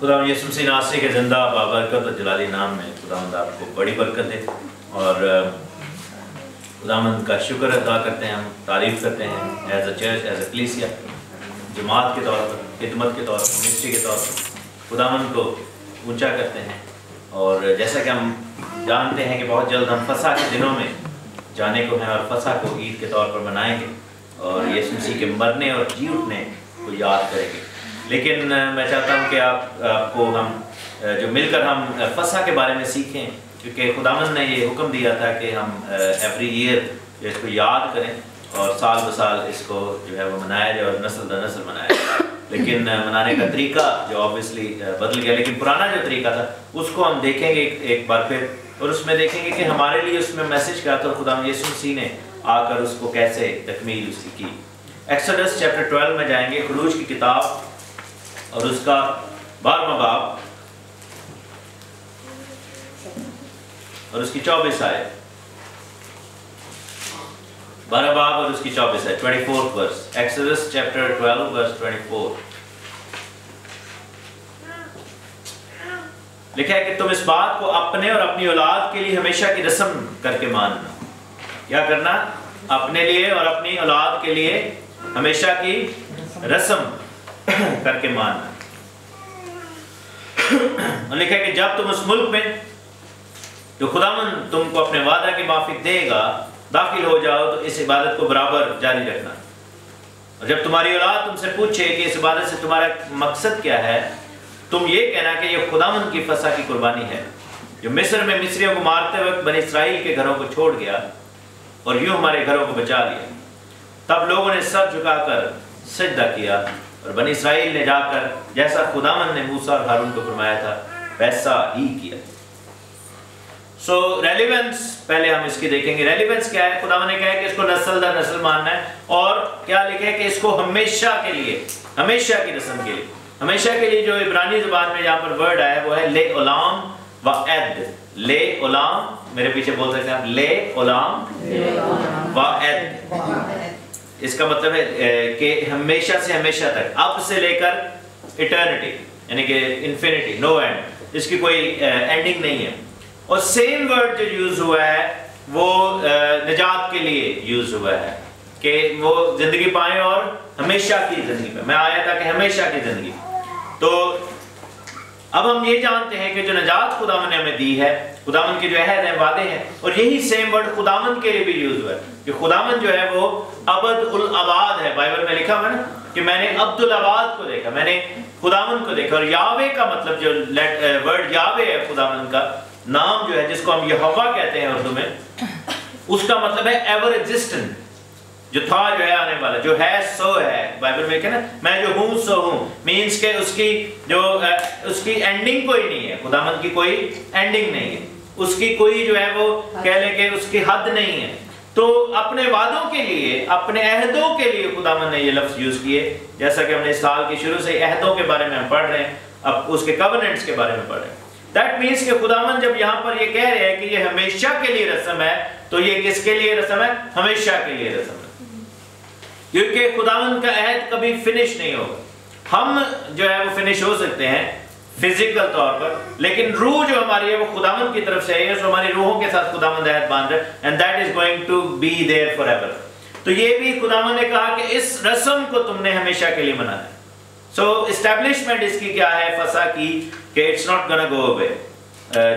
خداوند یسوع مسیح ناصری کے زندہ بابرکت اور جلالی نام میں خداوند آپ کو بڑی برکت دے، اور خداوند کا شکر ادا کرتے ہیں، ہم تعریف کرتے ہیں as a church, as a کلیسیا، جماعت کے طور پر، خدمت کے طور پر، منسٹری کے طور پر خداوند کو اونچا کرتے ہیں۔ اور جیسا کہ ہم جانتے ہیں کہ بہت جلد ہم فسح کے دنوں میں جانے کو ہیں، اور فسح کو عید کے طور پر منائیں گے اور یسوع مسیح کے مرنے اور جی اٹھنے کو یاد کریں گے۔ لیکن میں چاہتا ہوں کہ آپ کو ہم جو مل کر ہم فسح کے بارے میں سیکھیں، کیونکہ خداوند نے یہ حکم دیا تھا کہ ہم ایوری ایئر اس کو یاد کریں اور سال بسال اس کو جو ہے وہ منایا جائے اور نسل در نسل منایا جائے۔ لیکن منانے کا طریقہ جو آبویسلی بدل گیا، لیکن پرانا جو طریقہ تھا اس کو ہم دیکھیں گے ایک بار پھر، اور اس میں دیکھیں گے کہ ہمارے لیے اس میں میسیج کیا تھا اور خداوند یسوع مسیح نے آ کر اس کو کیسے تکمیل اس کی۔ ایکسوڈس چیپٹر 12 میں جائیں گے، خروج کی کتاب اور اس کا 12واں باب اور اس کی 24 آیت، 12 باب اور اس کی 24 آیت، 24th verse، Exodus chapter 12 verse 24 لکھا ہے کہ تم اس بات کو اپنے اور اپنی اولاد کے لیے ہمیشہ کی رسم کر کے ماننا۔ کیا کرنا؟ اپنے لیے اور اپنی اولاد کے لیے ہمیشہ کی رسم کر کے ماننا۔ اور لکھا ہے کہ جب تم اس ملک میں جو خداوند تم کو اپنے وعدہ کے موافق دے گا داخل ہو جاؤ تو اس عبادت کو برابر جاری رکھنا، اور جب تمہاری اولاد تم سے پوچھے کہ اس عبادت سے تمہارا مقصد کیا ہے، تم یہ کہنا کہ یہ خداوند کی فسح کی قربانی ہے، جو مصر میں مصریوں کو مارتے وقت بنی اسرائیل کے گھروں کو چھوڑ گیا اور یوں ہمارے گھروں کو بچا لیا۔ تب لوگوں نے سر جھکا کر سجدہ کیا، اور بنی اسرائیل نے جا کر جیسا خداوند نے موسیٰ اور ہارون کو فرمایا تھا ویسا ہی کیا۔ سو ریلیونس پہلے ہم اس کی دیکھیں گے۔ ریلیونس کیا ہے؟ خداوند نے کہا ہے کہ اس کو نسل در نسل ماننا ہے، اور کیا لکھا ہے کہ اس کو ہمیشہ کے لیے، ہمیشہ کی رسم کے لیے، ہمیشہ کے لیے جو عبرانی زبان میں جہاں پر ورڈ آیا وہ ہے لے اولام و عد۔ لے اولام، میرے پیچھے بول سکتے ہیں آپ، لے اولام و عد۔ اس کا مطلب ہے کہ ہمیشہ سے ہمیشہ تک، اب سے لے کر ایٹرنٹی، یعنی کہ انفینٹی، نو اینڈ، اس کی کوئی اینڈنگ نہیں ہے۔ اور سیم ورڈ جو یوز ہوا ہے وہ نجات کے لیے یوز ہوا ہے کہ وہ زندگی پائیں اور ہمیشہ کی زندگی پہ، میں آیا تھا کہ ہمیشہ کی زندگی۔ تو اب ہم یہ جانتے ہیں کہ جو نجات خداوند نے ہمیں دی ہے، خداوند کے جو عہد ہیں، وعدے ہیں، اور یہی سیم ورڈ خداوند کے لیے بھی یوز ہوا ہے کہ خداوند جو ہے وہ ابد الاباد ہے۔ بائبل میں لکھا ہوا ہے نا کہ میں نے عبد الاباد کو دیکھا، میں نے خداوند کو دیکھا۔ اور یاوے کا مطلب جو ورڈ یاوے ہے، خداوند کا نام جو ہے جس کو ہم یہوہ کہتے ہیں اردو میں، اس کا مطلب ہے ایور ایگزسٹنٹ، جو تھا، جو ہے، آنے والا، جو ہے سو ہے۔ بائبل میں کہ نا میں جو ہوں سو ہوں، مینس کہ اس کی اینڈنگ کوئی نہیں ہے، خداوند کی کوئی اینڈنگ نہیں ہے، اس کی کوئی جو ہے وہ کہہ لیں کہ اس کی حد نہیں ہے۔ تو اپنے وعدوں کے لیے، اپنے عہدوں کے لیے خداوند نے یہ لفظ یوز کیے، جیسا کہ ہم نے اس سال کے شروع سے عہدوں کے بارے میں ہم پڑھ رہے ہیں، اب اس کے کووننٹس کے بارے میں پڑھ رہے ہیں۔ دیٹ مینس کہ خداوند جب یہاں پر یہ کہہ رہے ہیں کہ یہ ہمیشہ کے لیے رسم ہے، تو یہ کس کے لیے رسم ہے؟ ہمیشہ کے لیے رسم ہے، کیونکہ خداوند کا عہد کبھی فنش نہیں ہوگا۔ ہم جو ہے وہ فنش ہو سکتے ہیں فزیکل طور پر، لیکن روح جو ہماری ہے وہ خداوند کی طرف سے ہے، جو ہماری روحوں کے ساتھ خداوند عہد باندھ رہا ہے، and that is going to be there forever. تو یہ بھی خداوند نے کہا کہ اس رسم کو تم نے ہمیشہ کے لیے منانا ہے۔ سو اسٹیبلشمنٹ اس کی کیا ہے فسح کی، کہ اٹس ناٹ گونا گو اوے،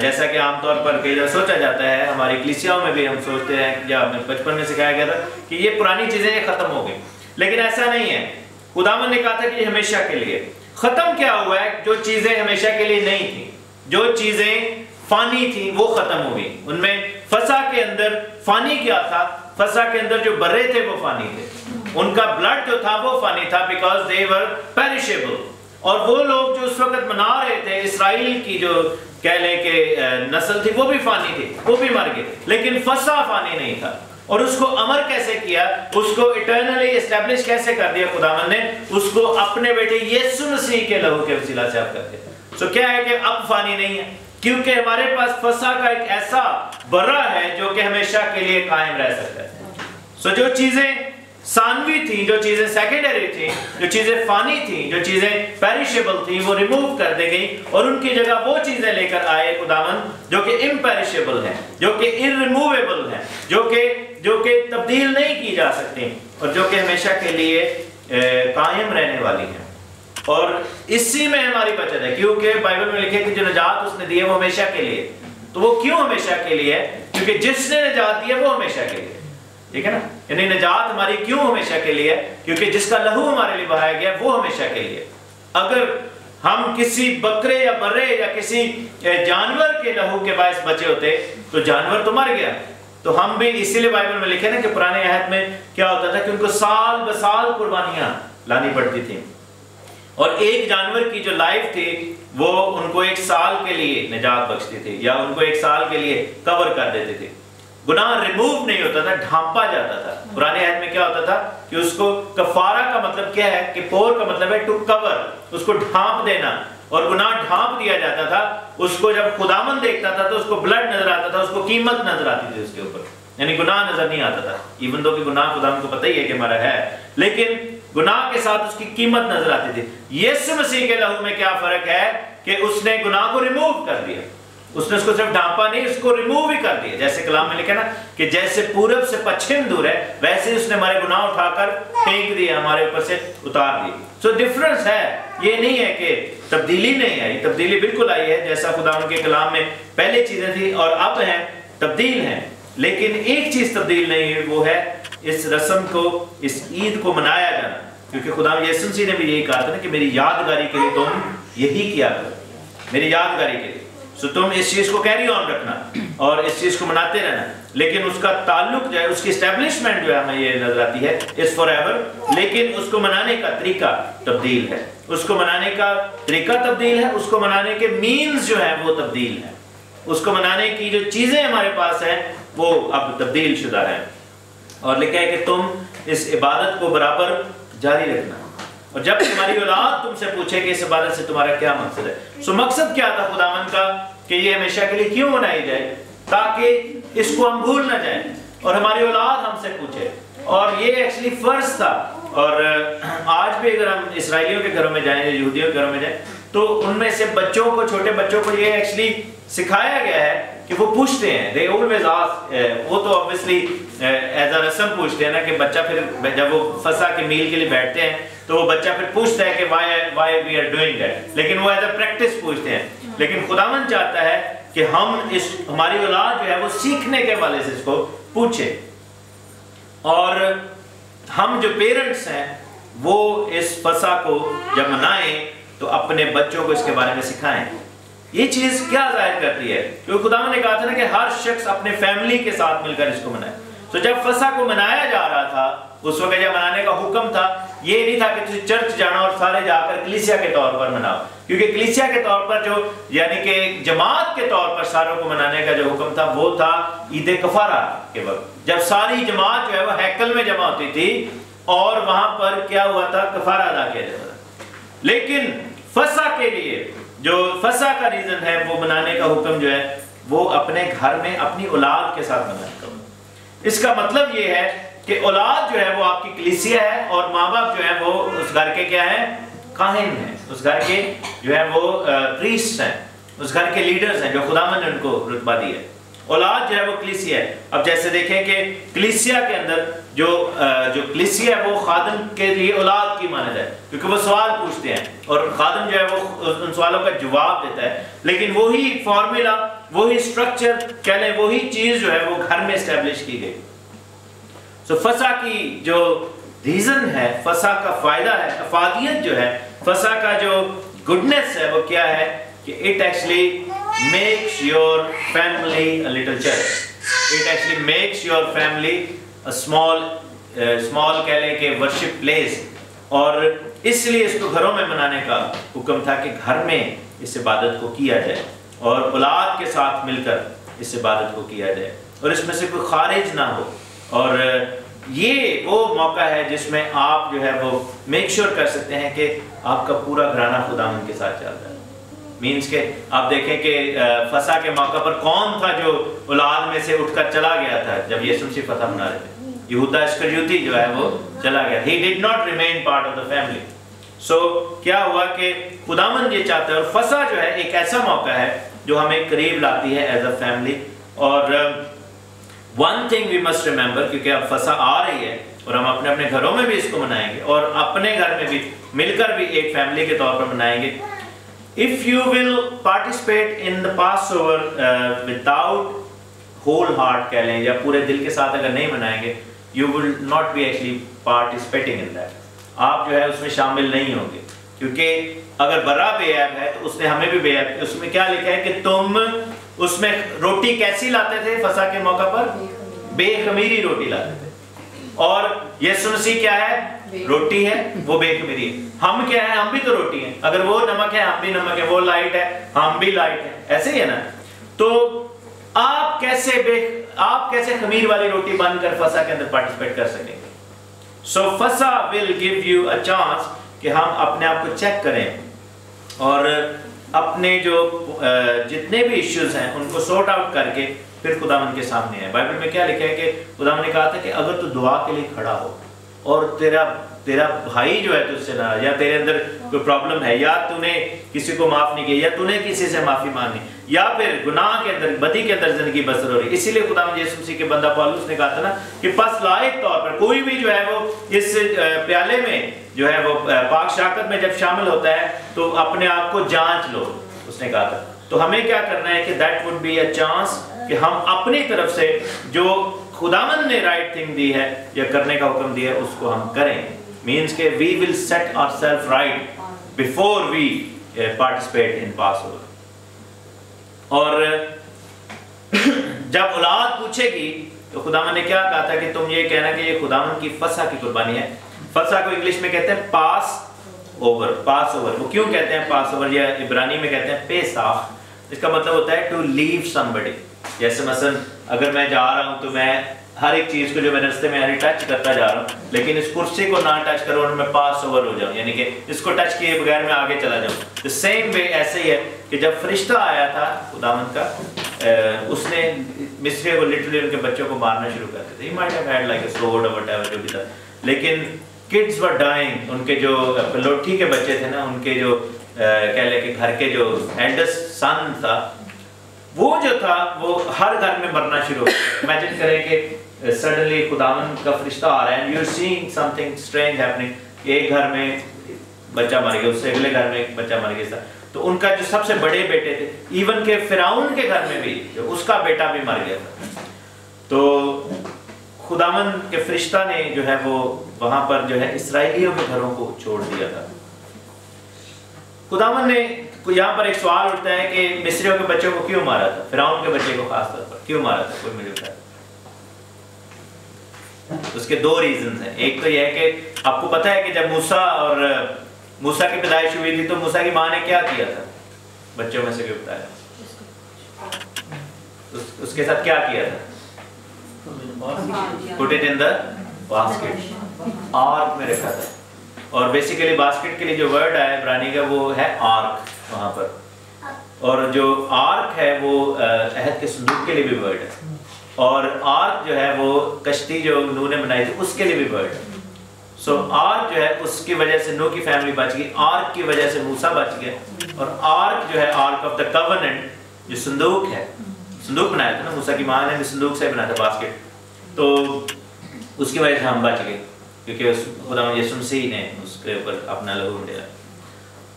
جیسا کہ عام طور پر کئی جگہ سوچا جاتا ہے، ہماری کلیسیاؤں میں بھی ہم سوچتے ہیں، یا ہمیں بچپن میں سکھایا گیا تھا کہ یہ پرانی چیزیں ختم ہو گئی، لیکن ایسا نہیں ہے۔ خداوند نے کہا تھا کہ یہ ہمیشہ کے لیے۔ ختم کیا ہوا ہے؟ جو چیزیں ہمیشہ کے لیے نہیں تھیں، جو چیزیں فانی تھیں وہ ختم ہو گئی۔ ان میں فسح کے اندر فانی کیا تھا؟ فسح کے اندر جو برے تھے وہ فانی تھے، ان کا بلڈ جو تھا وہ فانی تھا، بیکاز دے ور پیرشیبل۔ اور وہ لوگ جو اس وقت منا رہے تھے، اسرائیل کی جو کہہ لیں کہ نسل تھی، وہ بھی فانی تھی، وہ بھی مر گئے، لیکن فسح فانی نہیں تھا۔ اور اس کو امر کیسے کیا؟ اس کو ایٹرنلی اسٹیبلش کیسے کر دیا خداوند نے؟ اس کو اپنے بیٹے یسوع مسیح کے لہو کے وسیلہ سے اب کر دیا۔ سو کیا ہے کہ اب فانی نہیں ہے، کیونکہ ہمارے پاس فسح کا ایک ایسا برہ ہے جو کہ ہمیشہ کے لیے قائم رہ سکتا ہے۔ سو جو چیزیں ثانوی تھیں، جو چیزیں سیکنڈری تھیں، جو چیزیں فانی تھیں، جو چیزیں پیرشیبل تھیں، وہ ریموو کر دی گئی اور ان کی جگہ وہ چیزیں لے کر آئے خداوند جو کہ امپیرشیبل ہیں، جو کہ ارریموویبل ہیں، جو کہ تبدیل نہیں کی جا سکتی اور جو کہ ہمیشہ کے لیے قائم رہنے والی ہیں، اور اسی میں ہماری بچت ہے، کیونکہ بائبل میں لکھے کہ جو نجات اس نے دی ہے وہ ہمیشہ کے لیے. تو وہ کیوں ہمیشہ کے لیے ہے؟ کیونکہ جس نے نجات دی ہے وہ ہمیشہ کے لیے، ٹھیک ہے نا. یعنی نجات ہماری کیوں ہمیشہ کے لیے ہے؟ کیونکہ جس کا لہو ہمارے لیے بہایا گیا وہ ہمیشہ کے لیے. اگر ہم کسی بکرے یا برے یا کسی جانور کے لہو کے باعث بچے ہوتے تو جانور تو مر گیا. تو ہم بھی اسی لیے بائبل میں لکھے نا کہ پرانے عہد میں کیا ہوتا تھا کہ ان کو سال بسال قربانیاں لانی پڑتی تھیں، اور ایک جانور کی جو لائف تھی وہ ان کو ایک سال کے لیے نجات بخشتی تھی یا ان کو ایک سال کے لیے کور کر دیتے تھے. گناہ ریموو نہیں ہوتا تھا، ڈھانپا جاتا تھا. پرانے عہد میں کیا ہوتا تھا کہ اس کو کفارہ کا مطلب کیا ہے کہ پور کا مطلب ہے ٹو کور، اس کو ڈھانپ دینا، اور گناہ ڈھانپ دیا جاتا تھا. اس کو جب خداوند دیکھتا تھا تو اس کو بلڈ نظر آتا تھا، اس کو قیمت نظر آتی تھی اس کے اوپر، یعنی گناہ نظر نہیں آتا تھا. ایون دو کہ گناہ خداوند کو پتہ ہی ہے کہ ہمارا ہے، لیکن گناہ کے ساتھ اس کی قیمت نظر آتی تھی. یسوع مسیح کے لہو میں کیا فرق ہے کہ اس نے گناہ کو ریموو کر دیا. اس نے اس کو صرف ڈھانپا نہیں، اس کو ریموو بھی کر دیا. جیسے کلام میں لکھا نا کہ جیسے پورب سے پچھم دور ہے، ویسے اس نے ہمارے گناہ اٹھا کر پھینک دیے، ہمارے اوپر سے اتار دیے. سو ڈفرنس ہے، یہ نہیں ہے کہ تبدیلی نہیں آئی، تبدیلی بالکل آئی ہے. جیسا خدا ان کے کلام میں پہلے چیزیں تھیں اور اب ہیں، تبدیل ہیں. لیکن ایک چیز تبدیل نہیں ہے، وہ ہے اس رسم کو، اس عید کو منایا جانا. کیونکہ خدا یسوع مسیح نے بھی یہی کہا تھا نا کہ میری یادگاری کے لیے تم یہی کیا کرو، میری یادگاری کے لیے. سو تم اس چیز کو کیری آن رکھنا اور اس چیز کو مناتے رہنا. لیکن اس کا تعلق جو ہے، اس کی اسٹیبلشمنٹ جو ہے ہمیں یہ نظر آتی ہے اس فار ایور. لیکن اس کو منانے کا طریقہ تبدیل ہے، اس کو منانے کا طریقہ تبدیل ہے، اس کو منانے کے مینز جو ہیں وہ تبدیل ہیں، اس کو منانے کی جو چیزیں ہمارے پاس ہیں وہ اب تبدیل شدہ ہیں. اور لکھا ہے کہ تم اس عبادت کو برابر جاری رکھنا. اور جب تمہاری اولاد تم سے پوچھے کہ اس عبادت سے تمہارا کیا مقصد ہے، سو مقصد کیا تھا خداوند کا کہ یہ ہمیشہ کے لیے کیوں منائی جائے؟ تاکہ اس کو ہم بھول نہ جائیں اور ہماری اولاد ہم سے پوچھے. اور یہ ایکچولی فرض تھا. اور آج بھی اگر ہم اسرائیلیوں کے گھروں میں جائیں یا یہودیوں کے گھروں میں جائیں تو ان میں سے بچوں کو، چھوٹے بچوں کو یہ ایکچولی سکھایا گیا ہے کہ وہ پوچھتے ہیں. they always ask. وہ تو obviously ایز اے رسم پوچھتے ہیں نا کہ بچہ پھر جب وہ فسح کے میل کے لیے بیٹھتے ہیں تو وہ بچہ پھر پوچھتا ہے کہ why we are doing that. لیکن وہ ایز اے پریکٹس پوچھتے ہیں. لیکن خداوند چاہتا ہے کہ ہم ہماری اولاد جو ہے وہ سیکھنے کے حوالے سے اس کو پوچھے. اور ہم جو پیرنٹس ہیں وہ اس فسح کو جب منائیں تو اپنے بچوں کو اس کے بارے میں سکھائیں. یہ چیز کیا ظاہر کرتی ہے؟ کیونکہ خداوند نے کہا تھا نا کہ ہر شخص اپنے فیملی کے ساتھ مل کر اس کو منائے. تو جب فسح کو منایا جا رہا تھا اس وقت جب منانے کا حکم تھا، یہ نہیں تھا کہ تجھے چرچ جانا اور سارے جا کر کلیسیا کے طور پر مناؤ. کیونکہ کلیسیا کے طور پر جو یعنی کہ جماعت کے طور پر ساروں کو منانے کا جو حکم تھا وہ تھا عید کفارہ کے وقت، جب ساری جماعت جو ہے وہ ہیکل میں جمع ہوتی تھی اور وہاں پر کیا ہوا تھا، کفارہ ادا کیا جاتا تھا. لیکن فسح کے لیے جو فسح کا ریزن ہے وہ منانے کا حکم جو ہے وہ اپنے گھر میں اپنی اولاد کے ساتھ منانے کا. اس کا مطلب یہ ہے کہ اولاد جو ہے وہ آپ کی کلیسیا ہے اور ماں باپ جو ہے وہ اس گھر کے کیا ہیں، کاہن ہیں، اس گھر کے جو ہے وہ پریسٹ ہیں، اس گھر کے لیڈرز ہیں جو خداوند نے ان کو رتبہ دی ہے. اولاد جو ہے وہ کلیسیا ہے. اب جیسے دیکھیں کہ کلیسیا کے اندر جو کلیسیا ہے وہ خادم کے لیے اولاد کی مانند ہے، کیونکہ وہ سوال پوچھتے ہیں اور خادم جو ہے وہ ان سوالوں کا جواب دیتا ہے. لیکن وہی فارمولا، وہی سٹرکچر کہہ لیں، وہی چیز جو ہے وہ گھر میں اسٹیبلش کی گئی. سو فسح کی جو ریزن ہے، فسح کا فائدہ ہے، افادیت جو ہے، فسح کا جو گڈنس ہے وہ کیا ہے کہ it actually makes your family a little church. It actually makes your family a small کہہ لیں کہ worship place. اور اس لیے اس کو گھروں میں منانے کا حکم تھا کہ گھر میں اس عبادت کو کیا جائے اور اولاد کے ساتھ مل کر اس عبادت کو کیا جائے اور اس میں سے کوئی خارج نہ ہو. اور یہ وہ موقع ہے جس میں آپ جو ہے وہ میک شور کر سکتے ہیں کہ آپ کا پورا گھرانہ خداوند کے ساتھ چل رہا ہے. مینس کہ آپ دیکھیں کہ فسح کے موقع پر کون تھا جو اولاد میں سے اٹھ کر چلا گیا تھا جب یسوع مسیح فتح منا رہے تھے؟ یہودا اسکریوتی جو ہے وہ چلا گیا. He did not remain part of the family. So کیا ہوا کہ خداوند یہ چاہتا ہے, اور فسح جو ہے ایک ایسا موقع ہے جو ہمیں قریب لاتی ہے ایز اے فیملی. اور one thing we must remember, کیونکہ اب فسح آ رہی ہے اور ہم اپنے اپنے گھروں میں بھی اس کو منائیں گے اور اپنے گھر میں بھی مل کر بھی ایک فیملی کے طور پر منائیں گے. If you will participate in the Passover without whole heart کہہ لیں یا پورے دل کے ساتھ اگر نہیں منائیں گے, you will not be actually participating in that. آپ جو ہے اس میں شامل نہیں ہوں گے, کیونکہ اگر برا بے عیب ہے تو اس نے ہمیں بھی بے عیب. اس میں کیا لکھا ہے کہ تم اس میں روٹی کیسی لاتے تھے فسح کے موقع پر؟ بے خمیری روٹی لاتے تھے. اور یسوع مسیح کیا ہے؟ روٹی ہے, وہ بے خمیری ہے. ہم کیا ہے؟ ہم بھی تو روٹی ہیں. اگر وہ نمک ہے ہم بھی نمک ہے, وہ لائٹ ہے ہم بھی لائٹ ہیں, ایسے ہی ہے نا. تو آپ کیسے خمیر والی روٹی بن کر فسح کے اندر پارٹیسپیٹ کر سکیں گے؟ سو فسح will give you a chance کہ ہم اپنے آپ کو چیک کریں اور اپنے جو جتنے بھی ایشوز ہیں ان کو سورٹ آؤٹ کر کے پھر خداوند کے سامنے ہے. بائبل میں کیا لکھا ہے کہ خداوند نے کہا تھا کہ اگر تو دعا کے لیے کھڑا ہو اور تیرا بھائی جو ہے تجھ سے ناراض, یا تیرے اندر کوئی پرابلم ہے, یا تو نے کسی کو معاف نہیں کیا, یا تو نے کسی سے معافی مانگی, یا پھر گناہ کے اندر بدی کے اندر زندگی بسر ہو رہی, اسی لیے خداوند یسوع مسیح کے بندہ پالوس نے کہا تھا نا کہ پس لائق طور پر کوئی بھی جو ہے وہ اس پیالے میں جو ہے وہ پاک شراکت میں جب شامل ہوتا ہے تو اپنے آپ کو جانچ لو, اس نے کہا تھا. تو ہمیں کیا کرنا ہے کہ that would be a chance کہ ہم اپنی طرف سے جو خداوند نے رائٹ تھنگ دی ہے یا کرنے کا حکم دیا ہے اس کو ہم کریں. مینس کہ we will set ourselves right before we participate in Passover. اور جب اولاد پوچھے گی تو خداوند نے کیا کہا تھا کہ تم یہ کہنا کہ یہ خداوند کی فسح کی قربانی ہے. فسح کو انگلش میں کہتے ہیں پاس اوور. پاس اوور وہ کیوں کہتے ہیں پاس اوور, یا عبرانی میں کہتے ہیں پیساخ. اس کا مطلب ہوتا ہے ٹو لیو somebody. جیسے مثلا اگر میں جا رہا ہوں تو میں ہر ایک چیز کو جو میں رستے میں ٹچ کرتا جا رہا ہوں, لیکن اس کرسی کو نہ ٹچ کروں اور میں پاس اوور ہو جاؤں, یعنی کہ اس کو ٹچ کیے بغیر میں آگے چلا جاؤں. تو سیم وے ایسے ہی ہے کہ جب فرشتہ آیا تھا خداوند کا, اس نے مصریوں کو لٹرلی ان کے بچوں کو مارنا شروع کر دیتے. He might have had like a sword or whatever جو بھی تھا, لیکن kids were dying. ان کے جو لوٹھی کے بچے تھے نا, ان کے جو کہہ لیں کہ گھر کے جو ایلڈسٹ سن تھا, وہ جو تھا وہ ہر گھر میں مرنا شروع ہو. امیجن کریں کہ سڈنلی خداوند کا فرشتہ آ رہا ہے and you're seeing something strange happening. ایک گھر میں بچہ مر گیا, اس سے اگلے گھر میں ایک بچہ مر گیا. تو ان کا جو سب سے بڑے بیٹے تھے, ایون کہ فرعون کے گھر میں بھی جو اس کا بیٹا بھی مر گیا تھا. تو خداوند کے فرشتہ نے جو ہے وہ وہاں پر جو ہے اسرائیلیوں کے گھروں کو چھوڑ دیا تھا. خداوند نے یہاں پر ایک سوال اٹھتا ہے کہ مصریوں کے بچوں کو کیوں مارا تھا, فرعون کے بچے کو خاص طور پر کیوں مارا تھا؟ کوئی مجھے بتائے. اس کے دو ریزنز ہیں. ایک تو یہ ہے کہ آپ کو پتہ ہے کہ جب موسیٰ کی پیدائش ہوئی تھی تو موسیٰ کی ماں نے کیا کیا تھا؟ بچوں میں سے کوئی بتایا اس کے ساتھ کیا کیا تھا؟ put it in the basket, ark میں رکھا تھا. اور بیسیکلی باسکٹ کے لیے جو ورڈ ہے عبرانی کا وہ ہے آرک وہاں پر, اور جو آرک ہے وہ عہد کے صندوق کے لیے بھی ورڈ ہے, اور آرک جو ہے وہ کشتی جو نوح نے بنائی تھی اس کے لیے بھی ورڈ ہے. سو آرک جو ہے اس کی وجہ سے نوح کی فیملی بچ گئی, آرک کی وجہ سے موسیٰ بچ گئے, اور آرک جو ہے آرک آف دا کورننٹ جو صندوق ہے, صندوق بنایا تھا نا موسیٰ کی ماں نے بھی صندوق سے بنایا تھا باسکٹ, تو اس کی وجہ سے ہم بچ گئے کیونکہ خداوند یسوع مسیح نے اس کے اوپر اپنا لہو ڈالا.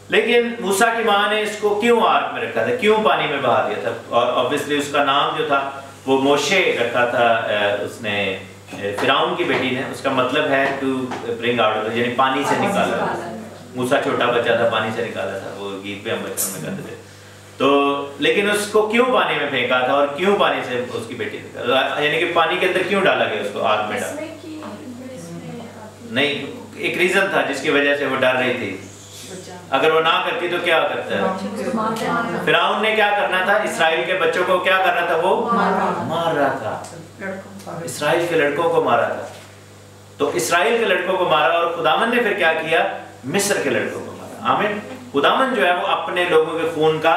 لیکن موسیٰ کی ماں نے اس کو کیوں آرک میں رکھا تھا, کیوں پانی میں بہا دیا تھا؟ اور obviously اس کا نام جو تھا وہ موشے رکھا تھا اس نے فرعون کی بیٹی نے. اس کا مطلب ہے ٹو برنگ آؤٹ, یعنی پانی سے نکالا. موسیٰ چھوٹا بچہ تھا, پانی سے نکالا تھا, وہ گیت پہ ہم بچپن میں کرتے تھے. تو لیکن اس کو کیوں پانی میں پھینکا تھا اور کیوں پانی سے اس کی بیٹی نکالا, یعنی کہ پانی کے اندر کیوں ڈالا گیا اس کو, آگ میں ڈالا نہیں, ایک ریزن تھا جس کی وجہ سے وہ ڈر رہی تھی. اگر وہ نہ کرتی تو کیا کرتا ہے؟ فرعون نے کیا کرنا تھا, اسرائیل کے بچوں کو کیا کرنا تھا, وہ مار رہا تھا, اسرائیل کے لڑکوں کو مارا تھا. تو اسرائیل کے لڑکوں کو مارا, اور خداوند نے پھر کیا کیا, مصر کے لڑکوں کو مارا. آمین. خداوند جو ہے وہ اپنے لوگوں کے خون کا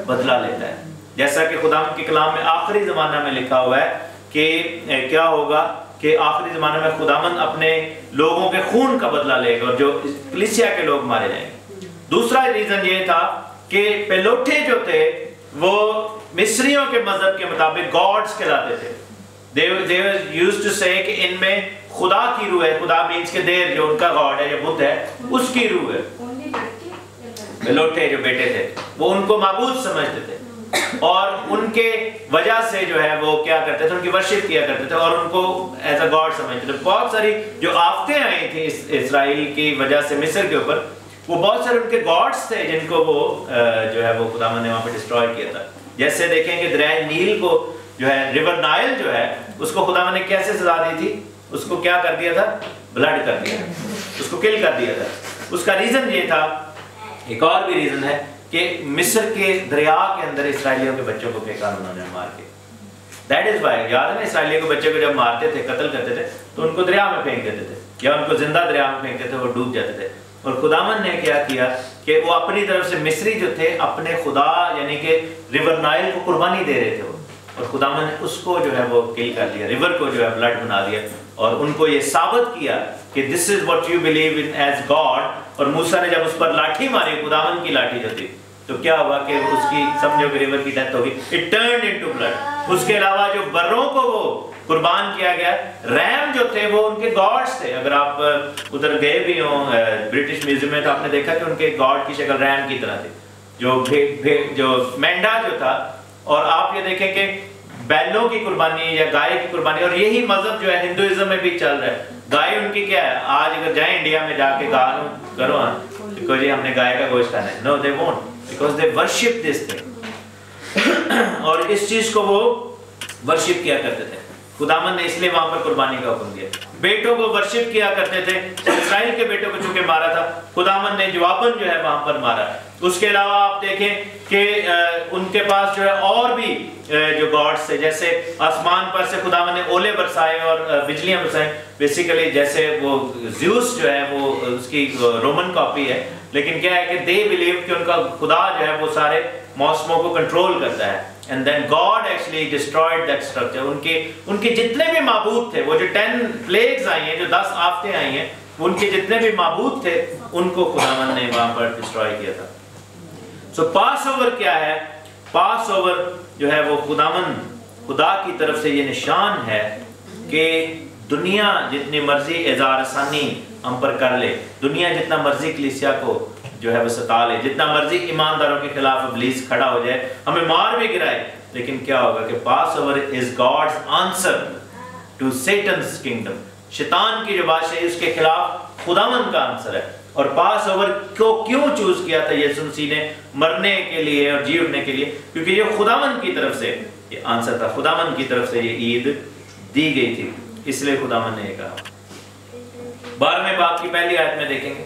بدلہ لیتا ہے, جیسا کہ خداوند کے کلام میں آخری زمانہ میں لکھا ہوا ہے کہ کیا ہوگا کہ آخری زمانے میں خداوند اپنے لوگوں کے خون کا بدلہ لے گا اور جو کلیسیا کے لوگ مارے جائیں گے۔ دوسرا ریزن یہ تھا کہ پیلوٹے جو تھے وہ مصریوں کے مذہب کے مطابق گاڈز کہلاتے تھے۔ they used to say کہ ان میں خدا کی روح ہے، خدا مینس کہ دیر جو ان کا گاڈ ہے یا بدھ ہے اس کی روح ہے۔ پیلوٹے جو بیٹے تھے وہ ان کو معبود سمجھتے تھے اور ان کے وجہ سے جو ہے وہ کیا کرتے تھے، ان کی ورشپ کیا کرتے تھے اور ان کو ایز اے گاڈ سمجھتے تھے۔ بہت ساری جو آفتیں آئی تھیں اسرائیل کی وجہ سے مصر کے اوپر، وہ بہت سارے ان کے گاڈز تھے جن کو وہ جو ہے وہ خداوند نے وہاں پہ ڈسٹروائے کیا تھا۔ جیسے دیکھیں کہ دریائے نیل کو جو ہے ریور نائل جو ہے اس کو خداوند نے کیسے سزا دی تھی، اس کو کیا کر دیا تھا، بلڈ کر دیا، اس کو کل کر دیا تھا۔ اس کا ریزن یہ تھا، ایک اور بھی ریزن ہے کہ مصر کے دریا کے اندر اسرائیلیوں کے بچوں کو بےکار انہوں نے مار کے، دیٹ از وائی، یاد ہے نا اسرائیلیوں کے بچے کو جب مارتے تھے، قتل کرتے تھے تو ان کو دریا میں پھینک دیتے تھے یا ان کو زندہ دریا میں پھینکتے تھے، وہ ڈوب جاتے تھے۔ اور خداوند نے کیا کیا کہ وہ اپنی طرف سے مصری جو تھے اپنے خدا یعنی کہ ریور نائل کو قربانی دے رہے تھے وہ، اور خداوند نے اس کو جو ہے وہ کل کر دیا، ریور کو جو ہے بلڈ بنا دیا اور ان کو یہ ثابت کیا کہ this is what you believe in is God. اور موسیٰ نے جب اس پر لاٹھی ماری، خداوند کی لاٹھی جو تھی، تو کیا ہوا کہ اس کی سمجھو کہ ریور کی ڈیتھ ہوگی، اٹ ٹرنڈ انٹو بلڈ۔ اس کے علاوہ جو بروں کو وہ قربان کیا گیا، ریم جو تھے وہ ان کے گاڈز تھے۔ اگر آپ ادھر گئے بھی ہوں برٹش میوزیم میں تو آپ نے دیکھا کہ ان کے گاڈ کی شکل ریم کی طرح تھی، جو مینڈا جو تھا۔ اور آپ یہ دیکھیں کہ بیلوں کی قربانی یا گائے کی قربانی، اور یہی مذہب جو ہے ہندوازم میں بھی چل رہا ہے۔ گائے ان کی کیا ہے، آج اگر جائیں انڈیا میں جا کے گاہ کرو کہ جی ہم نے گائے کا گوشت کھانا ہے، no they won't, because they worship this thing, اور اس چیز کو وہ ورشپ کیا کرتے تھے۔ خداوند نے اس لیے وہاں پر قربانی کا حکم دیا۔ بیٹوں کو ورشپ کیا کرتے تھے، اسرائیل کے بیٹوں کو چونکہ مارا تھا، خداوند نے جواباً جو ہے وہاں پر مارا۔ اس کے علاوہ آپ دیکھیں کہ ان کے پاس جو ہے اور بھی جو گاڈز تھے، جیسے آسمان پر سے خداوند نے اولے برسائے اور بجلیاں برسائیں، بیسیکلی جیسے وہ زیوس جو ہے وہ اس کی رومن کاپی ہے، لیکن کیا ہے کہ دے بلیو کہ ان کا خدا جو ہے وہ سارے موسموں کو کنٹرول کرتا ہے۔ And then God actually destroyed that structure. ان کے جتنے بھی معبود تھے، وہ جو 10 plagues آئی ہیں، جو 10 آفتیں آئی ہیں، ان کے جتنے بھی معبود تھے ان کو خداوند نے وہاں پر ڈسٹروائے کیا تھا۔ سو پاس اوور کیا ہے؟ پاس اوور جو ہے وہ خدا کی طرف سے یہ نشان ہے کہ دنیا جتنی مرضی اظہار ثانی ہم پر کر لے، دنیا جتنا مرضی کلیسیا کو جو ہے وہ ستا لے، جتنا مرضی ایمانداروں کے خلاف ابلیس کھڑا ہو جائے، ہمیں مار بھی گرائے، لیکن کیا ہوگا کہ pass over is God's answer to Satan's kingdom, شیطان کی جو بادشاہی اس کے خلاف خداوند کا آنسر ہے۔ اور پاس اوور کو کیوں چوز کیا تھا یسوع مسیح نے مرنے کے لیے اور جی اٹھنے کے لیے؟ کیونکہ یہ خداوند کی طرف سے یہ آنسر تھا، خداوند کی طرف سے یہ عید دی گئی تھی، اس لیے خداوند نے یہ کہا۔ 12ویں باب کی پہلی آیت میں دیکھیں گے،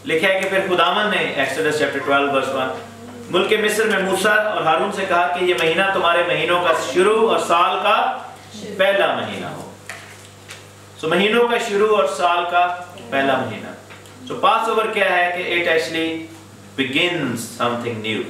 لکھا ہے کہ پھر خداوند نے ایکسوڈس چیپٹر 12 ورس 1 ملک مصر میں موسیٰ اور ہارون سے کہا کہ یہ مہینہ تمہارے مہینوں کا شروع اور سال کا پہلا مہینہ ہو۔ سو مہینوں کا شروع اور سال کا پہلا مہینہ۔ سو پاس اوور کیا ہے کہ it actually begins something new،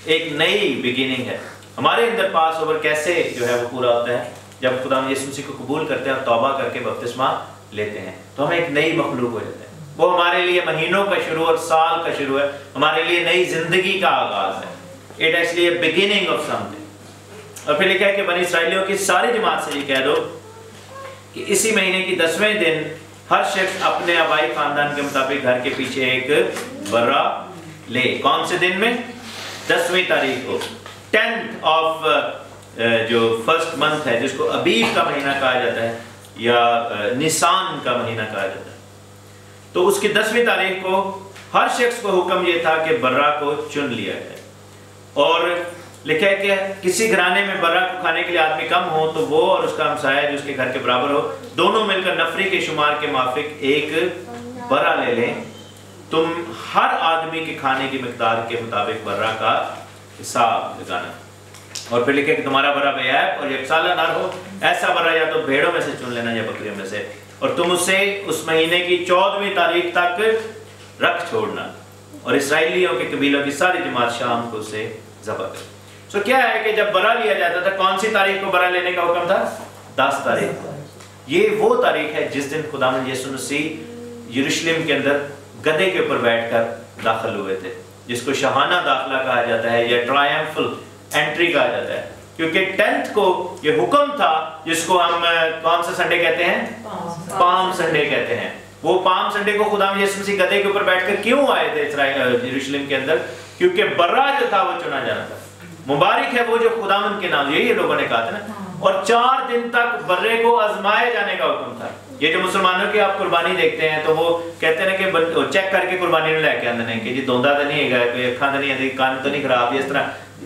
ایک نئی بگننگ ہے۔ ہمارے اندر پاس اوور کیسے جو ہے وہ پورا ہوتا ہے؟ جب خدا یسوع مسیح کو قبول کرتے ہیں اور توبہ کر کے بپتسمہ لیتے ہیں تو ہم ایک نئی مخلوق ہو جاتے ہیں۔ وہ ہمارے لیے مہینوں کا شروع اور سال کا شروع ہے، ہمارے لیے نئی زندگی کا آغاز ہے۔ It actually a beginning of some thing. اور پھر لکھا ہے کہ بنی اسرائیلیوں کی ساری جماعت سے یہ کہہ دو کہ اسی مہینے کی 10ویں دن ہر شخص اپنے آبائی خاندان کے مطابق گھر کے پیچھے ایک برا لے۔ کون سے دن میں؟ 10ویں تاریخ کو، 10th آف جو فرسٹ منتھ ہے، جس کو ابیب کا مہینہ کہا جاتا ہے یا نیسان کا مہینہ کہا جاتا ہے۔ تو اس کی 10ویں تاریخ کو ہر شخص کو حکم یہ تھا کہ برا کو چن لیا جائے، اور لکھا ہے کہ کسی گھرانے میں برا کو کھانے کے لیے آدمی کم ہو تو وہ اور اس کا ہمسایہ جو اس کے گھر کے برابر ہو دونوں مل کر نفری کے شمار کے موافق ایک برا لے لیں۔ تم ہر آدمی کے کھانے کی مقدار کے مطابق برا کا حساب لگانا۔ اور پھر لکھے کہ تمہارا برا بے عیب اور یکسالہ نر ہو، ایسا برا یا تو بھیڑوں میں سے چن لینا یا بکریوں میں سے، اور تم اسے اس مہینے کی 14ویں تاریخ تک رکھ چھوڑنا، اور اسرائیلیوں کے قبیلوں کی ساری جماعت شام کو اسے ذبح کر۔ سو کیا ہے کہ جب برا لیا جاتا تھا، کون سی تاریخ کو برا لینے کا حکم تھا؟ 10 تاریخ کو۔ یہ وہ تاریخ ہے جس دن خداوند یسوع مسیح یروشلم کے اندر گدھے کے اوپر بیٹھ کر داخل ہوئے تھے، جس کو شاہانہ داخلہ کہا جاتا ہے یا ٹرائمفل انٹری کہا جاتا ہے، کیونکہ 10th کو یہ حکم تھا جس کو ہم کون سا سنڈے کہتے ہیں؟ پام سنڈے کہتے ہیں۔ وہ پام سنڈے کو خداوند یسوع مسیح گدھے کے اوپر بیٹھ کر کیوں آئے تھے یروشلم کے اندر؟ کیونکہ برہ جو تھا وہ چنا جانا تھا۔ مبارک ہے وہ جو خداوند کے نام، یہی لوگوں نے کہا تھا نا، اور 4 دن تک برے کو آزمائے جانے کا حکم تھا۔ یہ جو مسلمانوں کی آپ قربانی دیکھتے ہیں تو وہ کہتے ہیں کہ چیک کر کے قربانی میں لے کے آندے ہیں کہ جی دوندا تو نہیں ہے، کوئی اکھاں تو نہیں ہے، کان تو نہیں خراب، اس طرح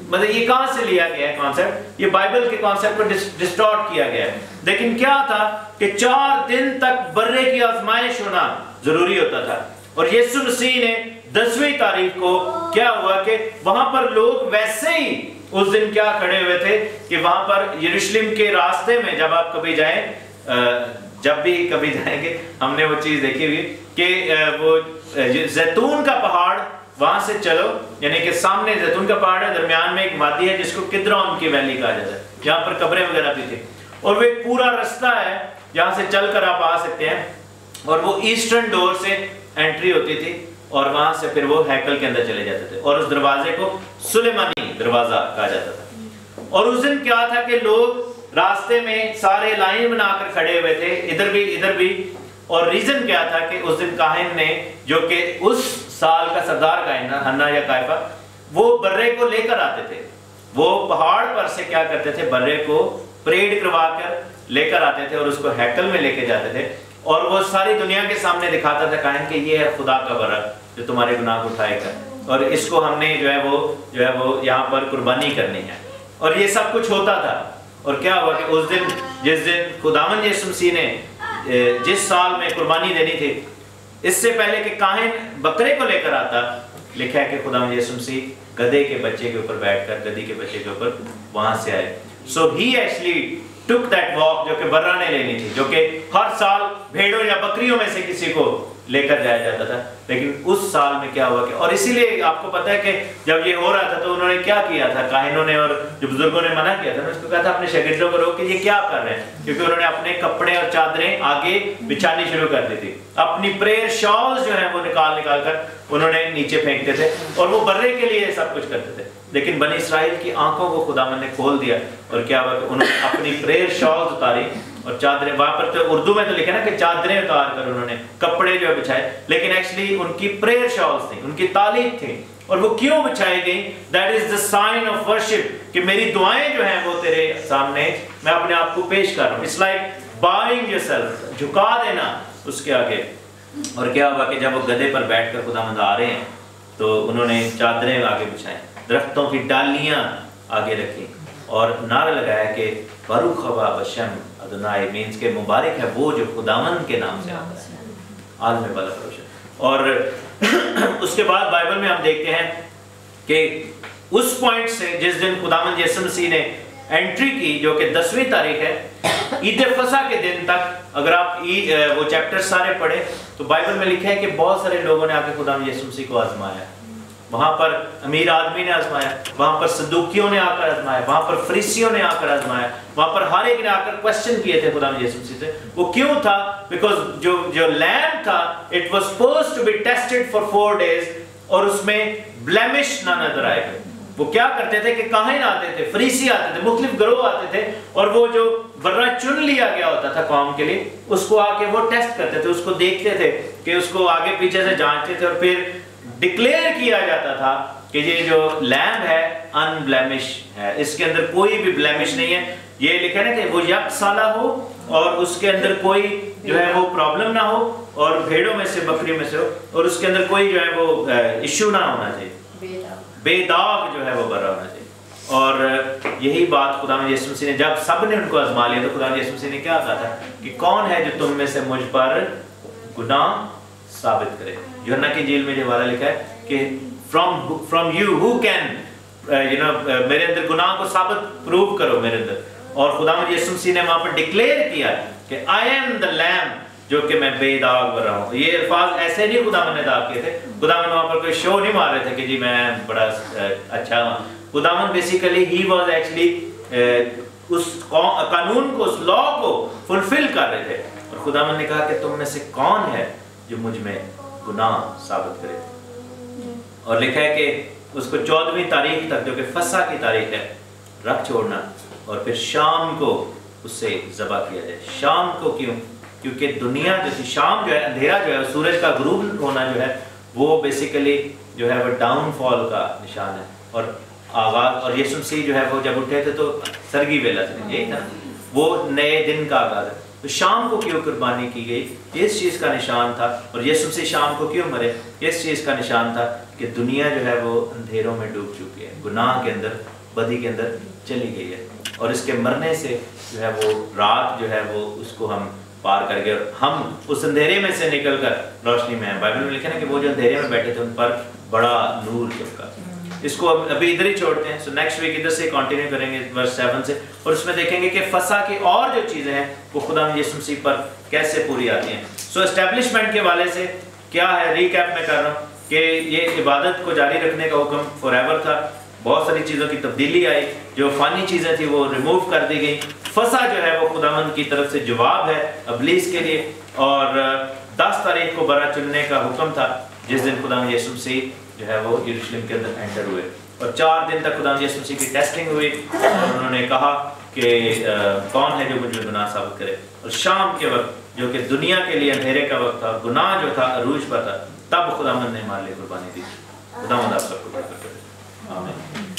مطلب یہ کہاں سے لیا گیا ہے کانسیپٹ؟ یہ بائبل کے کانسیپٹ کو ڈسٹارٹ کیا گیا ہے۔ لیکن کیا تھا کہ 4 دن تک برے کی آزمائش ہونا ضروری ہوتا تھا، اور یسوع مسیح نے 10ویں تاریخ کو کیا ہوا کہ وہاں پر لوگ ویسے ہی اس دن کیا کھڑے ہوئے تھے کہ وہاں پر یروشلم کے راستے میں جب آپ کبھی جائیں، جب بھی کبھی جائیں گے، ہم نے وہ چیز دیکھی ہوئی کہ وہ زیتون کا پہاڑ، وہاں سے چلو، یعنی کہ سامنے زیتون کا پہاڑ ہے، درمیان میں ایک وادی ہے جس کو کدرون کی ویلی کہا جاتا ہے، جہاں پر قبریں وغیرہ بھی تھیں، اور وہ ایک پورا رستہ ہے جہاں سے چل کر آپ آ سکتے ہیں، اور وہ ایسٹرن ڈور سے انٹری ہوتی تھی، اور وہاں سے پھر وہ ہیکل کے اندر چلے جاتے تھے، اور اس دروازے کو سلیمانی دروازہ کہا جاتا تھا۔ اور اس دن کیا تھا کہ لوگ راستے میں سارے لائن بنا کر کھڑے ہوئے تھے، ادھر بھی، اور ریزن کیا تھا کہ اس دن کاہن نے، جو کہ اس سال کا سردار کاہن حنا یا قائفہ، وہ برے کو لے کر آتے تھے، وہ پہاڑ پر سے کیا کرتے تھے، برے کو پریڈ کروا کر لے کر آتے تھے اور اس کو ہیکل میں لے کے جاتے تھے، اور وہ ساری دنیا کے سامنے دکھاتا تھا کاہن کہ یہ ہے خدا کا برا جو تمہارے گناہ کو اٹھائے گا، اور اس کو ہم نے جو ہے وہ یہاں پر قربانی کرنی ہے، اور یہ سب کچھ ہوتا تھا۔ اور کیا ہوا کہ اس دن، جس دن خداوند یسوع مسیح نے جس سال میں قربانی دینی تھی، اس سے پہلے کہ کاہن بکرے کو لے کر آتا، لکھا ہے کہ خداوند یسوع مسیح گدھے کے بچے کے اوپر بیٹھ کر، گدھی کے بچے کے اوپر وہاں سے آئے۔ سو ہی ایکچولی ٹک دیٹ واک، جو کہ برہ نے لینی تھی، جو کہ ہر سال بھیڑوں یا بکریوں میں سے کسی کو لے کر جایا جاتا تھا، لیکن اس سال میں کیا ہوا کہ، اور اسی لیے آپ کو پتہ ہے کہ جب یہ ہو رہا تھا تو انہوں نے کیا کیا تھا، کاہنوں نے اور جو بزرگوں نے منع کیا تھا نا، اس کو کہا تھا اپنے شاگردوں کو روک کہ یہ کیا کر رہے ہیں، کیونکہ انہوں نے اپنے کپڑے اور چادریں آگے بچھانی شروع کر دی تھی، اپنی پریئر شالز جو ہیں وہ نکال کر انہوں نے نیچے پھینکتے تھے، اور وہ برے کے لیے سب کچھ کرتے تھے۔ لیکن بنی اسرائیل کی آنکھوں کو خداوند نے کھول دیا، اور کیا ہوا کہ انہوں نے اپنی پریئر شالز اتاری اور چادریں، وہاں پر تو اردو میں تو لکھا نا کہ چادریں اتار کر انہوں نے کپڑے جو بچھائے، لیکن ایکچولی ان کی پریئر شالز تھیں، ان کی تعلیم تھی، اور وہ کیوں بچھائی گئی؟ That is the sign of worship, کہ میری دعائیں جو ہیں وہ تیرے سامنے میں اپنے آپ کو پیش کر رہا ہوں۔ It's like bowing yourself, جھکا دینا اس کے آگے۔ اور کیا ہوا کہ جب وہ گدھے پر بیٹھ کر خداوند آ رہے ہیں تو انہوں نے چادریں آگے بچھائیں، درختوں کی ڈالیاں آگے رکھی، اور نعرہ لگایا کہ باروک ہوا بشم ادونائی، مینس کہ مبارک ہے وہ جو خداوند کے نام سے آتا ہے، عالم بالا فروش۔ اور اس کے بعد بائبل میں ہم دیکھتے ہیں کہ اس پوائنٹ سے جس دن خداوند یسوع مسیح نے انٹری کی، جو کہ 10ویں تاریخ ہے، عید فصح کے دن تک، اگر آپ وہ چیپٹر سارے پڑھیں تو بائبل میں لکھا ہے کہ بہت سارے لوگوں نے آ کے خداوند یسوع مسیح کو آزمایا۔ وہاں پر امیر آدمی نے آزمایا، وہاں پر صدوقیوں نے آ کر آزمایا، وہاں پر فریسیوں نے آ کر آزمایا، وہاں پر ہر ایک نے آ کر کوسچن کیے تھے خداوند یسوع مسیح سے۔ وہ کیوں تھا؟ بیکاز جو لیم تھا، it was supposed to be tested for 4 days، اور اس میں بلیمش نہ نظر آئے گا۔ وہ کیا کرتے تھے کہ کاہن آتے تھے، فریسی آتے تھے، مختلف گروہ آتے تھے، اور وہ جو برہ چن لیا گیا ہوتا تھا قوم کے لیے، اس کو آ کے وہ ٹیسٹ کرتے تھے، اس کو دیکھتے تھے کہ اس کو آگے پیچھے سے جانچتے تھے، اور پھر ڈکلیئر کیا جاتا تھا کہ یہ جو لیم ہے ان بلیمش ہے، اس کے اندر کوئی بھی بلیمش نہیں ہے۔ یہ لکھا ہے کہ وہ یک سالہ ہو اور اس کے اندر کوئی جو ہے وہ پرابلم نہ ہو، اور بھیڑوں میں سے بکری میں سے ہو، اور اس کے اندر کوئی جو ہے وہ ایشو نہ ہونا چاہیے، بے داغ جو ہے وہ برا ہونا چاہیے۔ اور یہی بات خداوند یسوع مسیح نے جب سب نے ان کو آزما لیا تو خداوند یسوع مسیح نے کیا کہا تھا کہ کون ہے جو تم میں سے مجھ پر گناہ ثابت کرے۔ یوحنا کی انجیل میں جو والا لکھا ہے کہ from you who can میرے اندر گناہ کو ثابت پروو کرو میرے اندر۔ اور خداوند یسوع مسیح نے وہاں پر ڈکلیئر کیا کہ I am the lamb، جو کہ میں بے داغ بر رہا ہوں۔ یہ الفاظ ایسے نہیں خداوند نے ادا کیے تھے، خداوند وہاں پر کوئی شو نہیں مار رہے تھے کہ جی میں بڑا اچھا ہوں۔ خداوند بیسیکلی he was actually اس قانون کو، اس لا کو فلفل کر رہے تھے. اور خداوند نے کہا کہ تم میں سے کون ہے جو مجھ میں گناہ ثابت کرے. اور لکھا ہے کہ اس کو 14ویں تاریخ تک جو کہ فسح کی تاریخ ہے رکھ چھوڑنا، اور پھر شام کو اس سے ذبح کیا جائے. شام کو کیوں؟ کیونکہ دنیا جو تھی، شام جو ہے اندھیرا جو ہے، سورج کا غروب ہونا جو ہے وہ بیسیکلی جو ہے وہ ڈاؤن فال کا نشان ہے. اور آغاز، اور یسوع مسیح جو ہے وہ جب اٹھے تھے تو سرگی ویلا سے، یہی تھا وہ نئے دن کا آغاز ہے. تو شام کو کیوں قربانی کی گئی؟ اس چیز کا نشان تھا. اور یسوع مسیح شام کو کیوں مرے؟ اس چیز کا نشان تھا کہ دنیا جو ہے وہ اندھیروں میں ڈوب چکی ہے، گناہ کے اندر، بدی کے اندر چلی گئی ہے. اور اس کے مرنے سے جو ہے وہ رات جو ہے وہ اس کو ہم پار کر گئے، اور ہم اس اندھیرے میں سے نکل کر روشنی میں ہیں. بائبل میں لکھا ہے نا کہ وہ جو اندھیرے میں بیٹھے تھے ان پر بڑا نور چمکا. اس کو ابھی ادھر ہی چھوڑتے ہیں. سو نیکسٹ ویک ادھر سے کنٹینیو کریں گے ورس 7 سے، اور اس میں دیکھیں گے کہ فسح کی اور جو چیزیں ہیں وہ خدا یسوع مسیح پر کیسے پوری آتی ہیں. سو اسٹیبلشمنٹ کے حوالے سے کیا ہے، ریکیپ میں کر رہا ہوں کہ یہ عبادت کو جاری رکھنے کا حکم فار ایور تھا. بہت ساری چیزوں کی تبدیلی آئی، جو فانی چیزیں تھیں وہ ریموو کر دی گئی. فسح جو ہے وہ خداوند کی طرف سے جواب ہے ابلیس کے لیے. اور 10 تاریخ کو برا چننے کا حکم تھا، جس دن خداوند یسوع مسیح جو ہے وہ یروشلم کے اندر انٹر ہوئے. اور 4 دن تک خداوند یسوع مسیح کی ٹیسٹنگ ہوئی، اور انہوں نے کہا کہ کون ہے جو مجھ میں گناہ ثابت کرے. اور شام کے وقت جو کہ دنیا کے لیے اندھیرے کا وقت تھا، گناہ جو تھا عروج پر تھا، تب خداوند نے ہمارے لیے قربانی دی. خداوند آپ سب کو برکت دے. آمین.